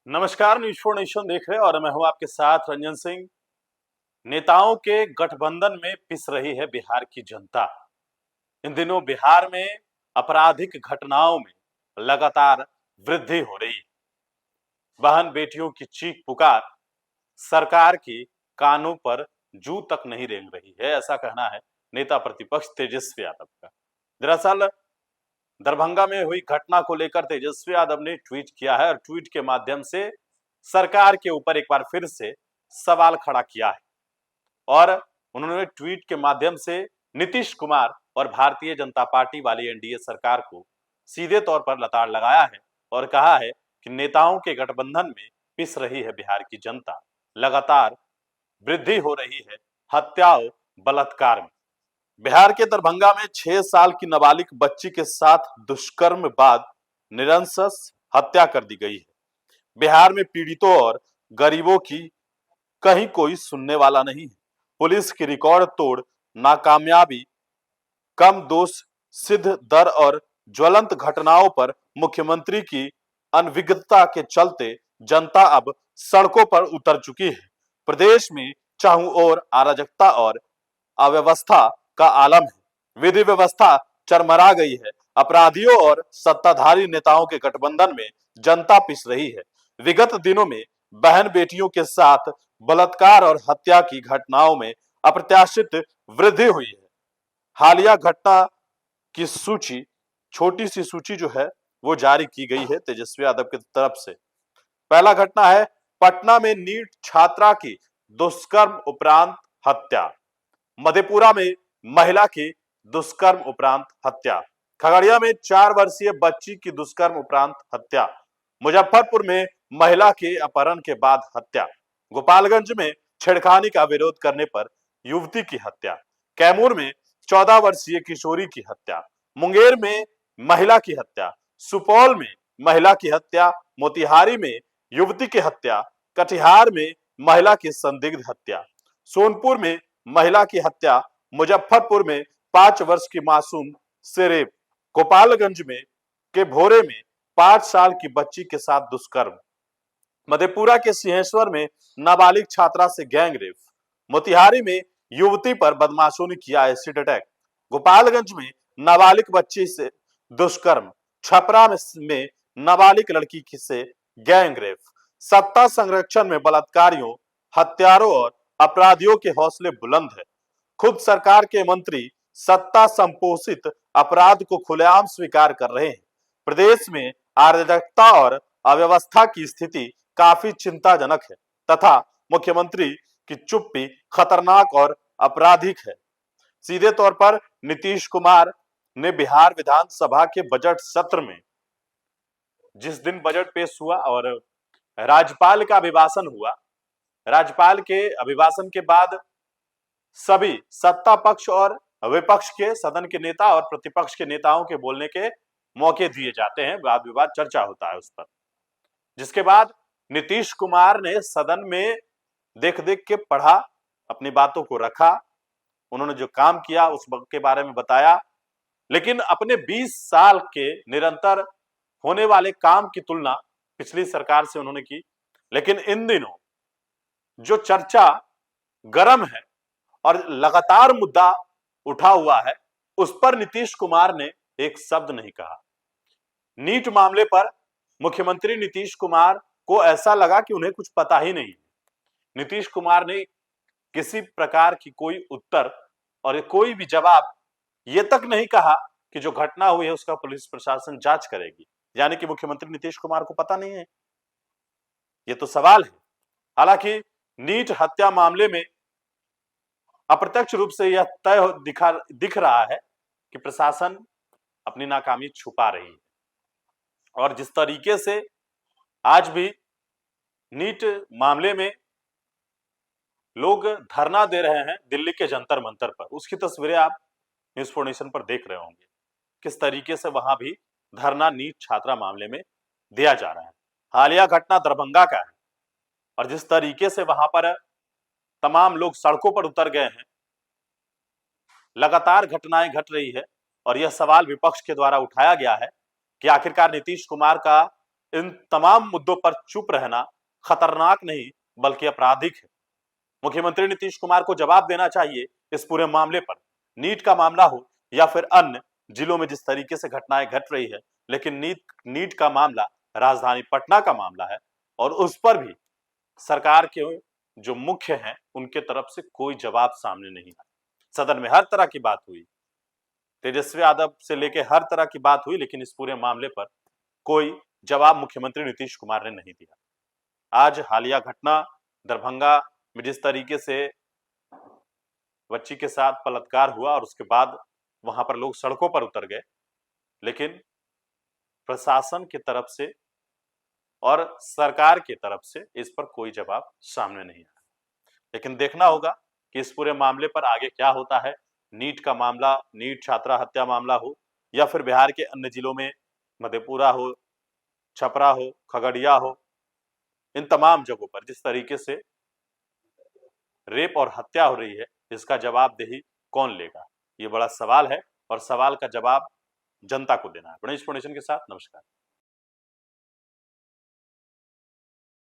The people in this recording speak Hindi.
नमस्कार, न्यूज फोर नेशन देख रहे हैं और मैं हूं आपके साथ रंजन सिंह। नेताओं के गठबंधन में पिस रही है बिहार की जनता। इन दिनों बिहार में आपराधिक घटनाओं में लगातार वृद्धि हो रही है। बहन बेटियों की चीख पुकार सरकार की कानों पर जू तक नहीं रेंग रही है, ऐसा कहना है नेता प्रतिपक्ष तेजस्वी यादव का। दरअसल दरभंगा में हुई घटना को लेकर तेजस्वी यादव ने ट्वीट किया है और ट्वीट के माध्यम से सरकार के ऊपर एक बार फिर से सवाल खड़ा किया है। और उन्होंने ट्वीट के माध्यम से नीतीश कुमार और भारतीय जनता पार्टी वाली एनडीए सरकार को सीधे तौर पर लताड़ लगाया है और कहा है कि नेताओं के गठबंधन में पिस रही है बिहार की जनता। लगातार वृद्धि हो रही है हत्याओं बलात्कार में। बिहार के दरभंगा में 6 साल की नाबालिग बच्ची के साथ दुष्कर्म बाद निरंकुश हत्या कर दी गई है। बिहार में पीड़ितों और गरीबों की कहीं कोई सुनने वाला नहीं है। पुलिस की रिकॉर्ड तोड़ नाकामयाबी, कम दोष सिद्ध दर और ज्वलंत घटनाओं पर मुख्यमंत्री की अनभिज्ञता के चलते जनता अब सड़कों पर उतर चुकी है। प्रदेश में चारों ओर अराजकता और अव्यवस्था का आलम है। विधि व्यवस्था चरमरा गई है। अपराधियों और सत्ताधारी नेताओं के गठबंधन में जनता पिस रही है। विगत दिनों में बहन बेटियों के साथ बलात्कार और हत्या की घटनाओं में अप्रत्याशित वृद्धि हुई है। हालिया घटना की सूची, छोटी सी सूची जो है वो जारी की गई है तेजस्वी यादव की तरफ से। पहला घटना है पटना में नीट छात्रा की दुष्कर्म उपरांत हत्या। मधेपुरा में महिला की दुष्कर्म उपरांत हत्या। खगड़िया में 4 वर्षीय बच्ची की दुष्कर्म उपरांत हत्या। मुजफ्फरपुर में महिला के अपहरण के बाद हत्या। गोपालगंज में छेड़खानी का विरोध करने पर युवती की हत्या। कैमूर में 14 वर्षीय किशोरी की हत्या। मुंगेर में महिला की हत्या। सुपौल में महिला की हत्या। मोतिहारी में युवती की हत्या। कटिहार में महिला की संदिग्ध हत्या। सोनपुर में महिला की हत्या। मुजफ्फरपुर में 5 वर्ष की मासूम से रेप। गोपालगंज में के भोरे में 5 साल की बच्ची के साथ दुष्कर्म। मधेपुरा के सिंहेश्वर में नाबालिग छात्रा से गैंग रेप। मोतिहारी में युवती पर बदमाशों ने किया एसिड अटैक। गोपालगंज में नाबालिग बच्ची से दुष्कर्म। छपरा में नाबालिग लड़की से गैंग रेप। सत्ता संरक्षण में बलात्कारियों, हत्यारों और अपराधियों के हौसले बुलंद है। खुद सरकार के मंत्री सत्ता संपोषित अपराध को खुलेआम स्वीकार कर रहे हैं। प्रदेश में अराजकता और अव्यवस्था की स्थिति काफी चिंताजनक है तथा मुख्यमंत्री की चुप्पी खतरनाक और आपराधिक है। सीधे तौर पर नीतीश कुमार ने बिहार विधानसभा के बजट सत्र में जिस दिन बजट पेश हुआ और राज्यपाल का अभिभाषण हुआ, राज्यपाल के अभिभाषण के बाद सभी सत्ता पक्ष और विपक्ष के, सदन के नेता और प्रतिपक्ष के नेताओं के बोलने के मौके दिए जाते हैं, वाद विवाद चर्चा होता है उस पर। जिसके बाद नीतीश कुमार ने सदन में देख देख के पढ़ा, अपनी बातों को रखा, उन्होंने जो काम किया उस के बारे में बताया, लेकिन अपने 20 साल के निरंतर होने वाले काम की तुलना पिछली सरकार से उन्होंने की। लेकिन इन दिनों जो चर्चा गर्म है और लगातार मुद्दा उठा हुआ है, उस पर नीतीश कुमार ने एक शब्द नहीं कहा। नीट मामले पर मुख्यमंत्री नीतीश कुमार को ऐसा लगा कि उन्हें कुछ पता ही नहीं। नीतीश कुमार ने किसी प्रकार की कोई उत्तर और कोई भी जवाब ये तक नहीं कहा कि जो घटना हुई है उसका पुलिस प्रशासन जांच करेगी। यानी कि मुख्यमंत्री नीतीश कुमार को पता नहीं है, ये तो सवाल है। हालांकि नीट हत्या मामले में अप्रत्यक्ष रूप से यह तय दिख रहा है कि प्रशासन अपनी नाकामी छुपा रही है। और जिस तरीके से आज भी नीट मामले में लोग धरना दे रहे हैं दिल्ली के जंतर मंतर पर, उसकी तस्वीरें आप न्यूज फोर नेशन पर देख रहे होंगे, किस तरीके से वहां भी धरना नीट छात्रा मामले में दिया जा रहा है। हालिया घटना दरभंगा का है और जिस तरीके से वहां पर तमाम लोग सड़कों पर उतर गए हैं, लगातार घटनाएं घट रही है और यह सवाल विपक्ष के द्वारा उठाया गया है कि आखिरकार नीतीश कुमार का इन तमाम मुद्दों पर चुप रहना खतरनाक नहीं बल्कि आपराधिक है। मुख्यमंत्री नीतीश कुमार को जवाब देना चाहिए इस पूरे मामले पर। नीट का मामला हो या फिर अन्य जिलों में जिस तरीके से घटनाएं घट रही है, लेकिन नीट का मामला राजधानी पटना का मामला है और उस पर भी सरकार के जो मुख्य हैं उनके तरफ से कोई जवाब सामने नहीं आया। सदन में हर तरह की बात हुई, तेजस्वी यादव से लेके हर तरह की बात हुई, लेकिन इस पूरे मामले पर कोई जवाब मुख्यमंत्री नीतीश कुमार ने नहीं दिया। आज हालिया घटना दरभंगा में जिस तरीके से बच्ची के साथ बलात्कार हुआ और उसके बाद वहां पर लोग सड़कों पर उतर गए, लेकिन प्रशासन की तरफ से और सरकार की तरफ से इस पर कोई जवाब सामने नहीं आया। लेकिन देखना होगा कि इस पूरे मामले पर आगे क्या होता है। नीट का मामला, नीट छात्रा हत्या मामला हो या फिर बिहार के अन्य जिलों में मधेपुरा हो, छपरा हो, खगड़िया हो, इन तमाम जगहों पर जिस तरीके से रेप और हत्या हो रही है, इसका जवाबदेही कौन लेगा, ये बड़ा सवाल है और सवाल का जवाब जनता को देना है। गणेश फाउंडेशन के साथ नमस्कार।